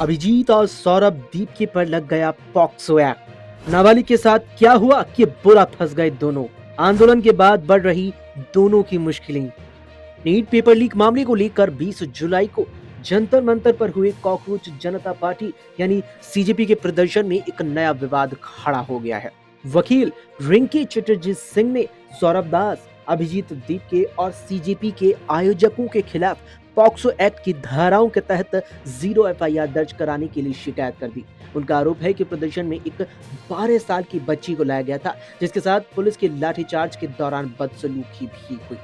अभिजीत और सौरभ दीपके पर लग गया पॉक्सो एक्ट। नाबालिग के साथ क्या हुआ कि बुरा फंस गए दोनों। आंदोलन के बाद बढ़ रही दोनों की मुश्किलें। नीट पेपर लीक मामले को लेकर 20 जुलाई को जंतर मंतर पर हुए कॉकरोच जनता पार्टी यानी सीजेपी के प्रदर्शन में एक नया विवाद खड़ा हो गया है। वकील रिंकी चटर्जी सिंह ने सौरभ दास, अभिजीत दीपके और सीजेपी के आयोजकों के खिलाफ पॉक्सो एक्ट की धाराओं के तहत 0 एफआईआर दर्ज कराने के लिए शिकायत कर दी। उनका आरोप है कि प्रदर्शन में एक 12 साल की बच्ची को लाया गया था, जिसके साथ पुलिस के लाठीचार्ज के दौरान बदसलूकी भी हुई।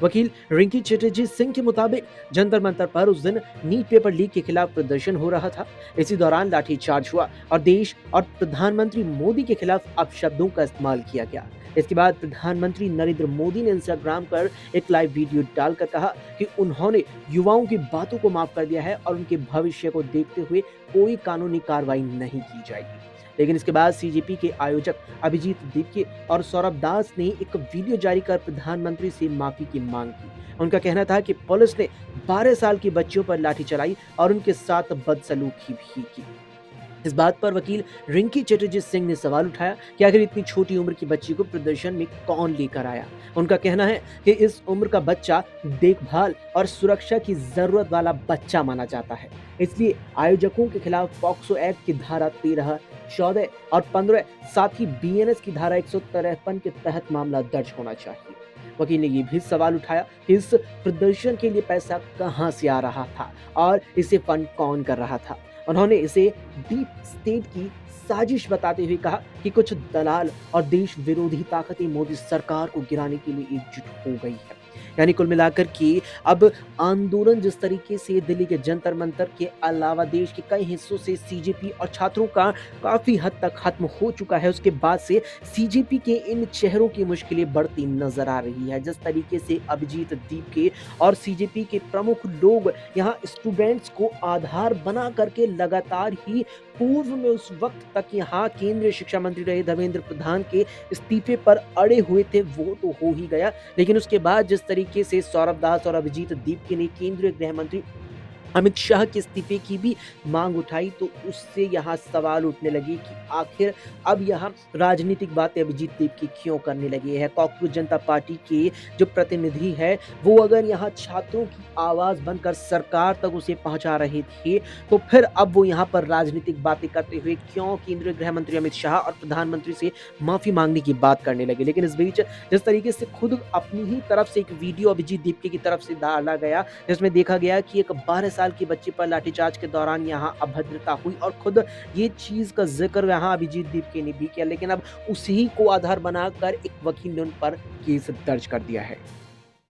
वकील रिंकी चटर्जी सिंह के मुताबिक जंतर मंतर पर उस दिन नीट पेपर लीक के खिलाफ प्रदर्शन हो रहा था। इसी दौरान लाठीचार्ज हुआ और देश और प्रधानमंत्री मोदी के खिलाफ अपशब्दों का इस्तेमाल किया गया। इसके बाद प्रधानमंत्री नरेंद्र मोदी ने इंस्टाग्राम पर एक लाइव वीडियो डालकर कहा कि उन्होंने युवाओं की बातों को माफ कर दिया है और उनके भविष्य को देखते हुए कोई कानूनी कार्रवाई नहीं की जाएगी। लेकिन इसके बाद सीजेपी के आयोजक अभिजीत दीपके और सौरभ दास ने एक वीडियो जारी कर प्रधानमंत्री से माफी की मांग की। उनका कहना था कि पुलिस ने 12 साल की बच्चियों पर लाठी चलाई और उनके साथ बदसलूकी भी की। इस बात पर वकील रिंकी चटर्जी सिंह ने सवाल उठाया कि आखिर इतनी छोटी उम्र की बच्ची को प्रदर्शन में कौन लेकर आया। उनका कहना है कि इस उम्र का बच्चा देखभाल और सुरक्षा की जरूरत वाला बच्चा माना जाता है, इसलिए आयोजकों के खिलाफ पॉक्सो एक्ट की धारा 13, 14 और 15 साथ ही बीएनएस की धारा 153 के तहत मामला दर्ज होना चाहिए। वकील ने ये भी सवाल उठाया कि इस प्रदर्शन के लिए पैसा कहां से आ रहा था और इसे फंड कौन कर रहा था। उन्होंने इसे डीप स्टेट की साजिश बताते हुए कहा कि कुछ दलाल और देश विरोधी ताकतें मोदी सरकार को गिराने के लिए एकजुट हो गई है। यानी कुल मिलाकर के अब आंदोलन जिस तरीके से दिल्ली के जंतर मंतर के अलावा देश के कई हिस्सों से सीजेपी और छात्रों का काफी हद तक खत्म हो चुका है, उसके बाद से सीजेपी के इन चेहरों की मुश्किलें बढ़ती नजर आ रही है। जिस तरीके से अभिजीत दीपके और सीजेपी के प्रमुख लोग यहाँ स्टूडेंट्स को आधार बना करके लगातार ही पूर्व में उस वक्त तक यहाँ केंद्रीय शिक्षा मंत्री रहे धर्मेंद्र प्रधान के इस्तीफे पर अड़े हुए थे, वो तो हो ही गया। लेकिन उसके बाद जिस तरीके से सौरभ दास और अभिजीत दीपके ने केंद्रीय गृह मंत्री अमित शाह के इस्तीफे की भी मांग उठाई, तो उससे यहाँ सवाल उठने लगे कि आखिर अब यहाँ राजनीतिक बातें अभिजीत दीपके क्यों करने लगे हैं। कॉकरोच जनता पार्टी के जो प्रतिनिधि है वो अगर यहाँ छात्रों की आवाज बनकर सरकार तक उसे पहुंचा रहे थे, तो फिर अब वो यहाँ पर राजनीतिक बातें करते हुए क्यों केंद्रीय गृह मंत्री अमित शाह और प्रधानमंत्री से माफी मांगने की बात करने लगे। लेकिन इस बीच जिस तरीके से खुद अपनी ही तरफ से एक वीडियो अभिजीत दीपके की तरफ से डाला गया, जिसमें देखा गया कि एक 12 साल की बच्ची पर लाठीचार्ज के दौरान यहाँ अभद्रता हुई और खुद ये चीज का जिक्र यहाँ अभिजीत दीपके ने भी किया, लेकिन अब उसी को आधार बनाकर एक वकील ने उन पर केस दर्ज कर दिया है।